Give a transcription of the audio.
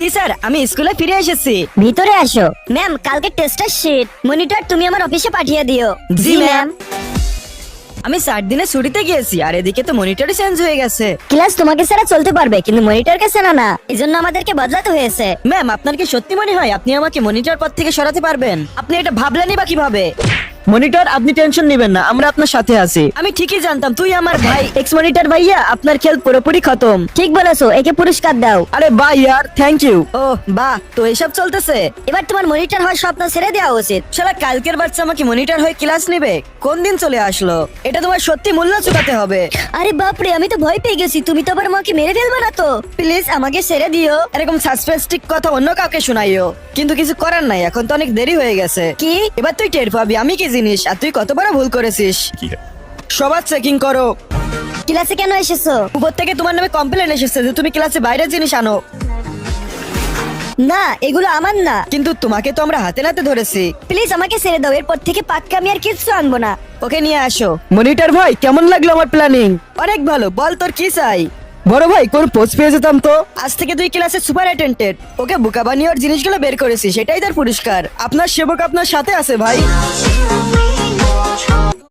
কি স্যার, আমি স্কুলে ফিরে এসেছি। ভিতরে আসো। ম্যাম, কালকে টেস্টের শিট মনিটর তুমি আমার অফিসে পাঠিয়ে দিও। জি ম্যাম। আমি 4 দিনে ছুটিতে গিয়েছি আর এদিকে তো মনিটরই চেঞ্জ হয়ে গেছে। ক্লাস তোমাকে ছাড়া চলতে পারবে কিন্তু মনিটরকে চেনা না, এজন্য আমাদেরকে বদলাতে হয়েছে। ম্যাম, আপনার কি সত্যি মনে হয় আপনি আমাকে মনিটর পদ থেকে সরাতে পারবেন? আপনি এটা ভাবলেনই বা কিভাবে? মনিটর, আপনি টেনশন নেবেন না, আমরা আপনার সাথে আছি। আমি ঠিকই জানতাম তুই আমার ভাই। এক্স মনিটর ভাইয়া, আপনার খেল পুরোপুরি খতম। ঠিক বলেছো, একে পুরস্কার দাও। আরে বাহ ইয়ার, থ্যাংক ইউ। ও বাহ, তো এসব চলতেছে। এবার তোমার মনিটর হওয়ার স্বপ্ন ছেড়ে দেওয়া উচিত। শালা কালকের বাচ্চা আমাকে মনিটর হয়ে ক্লাস নেবে? কোন দিন চলে আসলো? এটা তোমার সত্যি মূল্য চুকাতে হবে। আরে বাপরে, আমি তো ভয় পেয়ে গেছি। তুমি তো আবার আমাকে মেরে ফেলবে না তো? প্লিজ আমাকে ছেড়ে দিও। এরকম সাসপেন্সটিক কথা অন্য কাউকে শোনাইও, কিন্তু কিছু করার নাই, এখন তো অনেক দেরি হয়ে গেছে। কি? এবার তুই টের পাবি আমি কি জিনিস আর তুই কত বড় ভুল করেছিস। সবার চেকিং করো। ক্লাসে কেন এসেছো? উপর থেকে তোমার নামে কমপ্লেন এসেছে যে তুমি ক্লাসে বাইরের জিনিস আনো। না, এগুলো আমার না। কিন্তু তোমাকে তো আমরা হাতে নাতে ধরেছি। প্লিজ আমাকে ছেড়ে দাও, এরপর থেকে পাক্কা আমি আর কিচ্ছু আনবো না। ওকে নিয়ে আসো। মনিটর ভাই, কেমন লাগলো আমার প্ল্যানিং? অনেক ভালো, বল তোর কি চাই? বড় ভাই, কোন পোস্ট পেয়ে যেতাম তো। আজ থেকে তুই ক্লাসে সুপার অ্যাটেন্ডেন্ট। ওকে বোকা বানিয়ে ওর জিনিসগুলো বের করেছি, সেটাই তার পুরস্কার। আপনার সেবক আপনার সাথে আছে ভাই।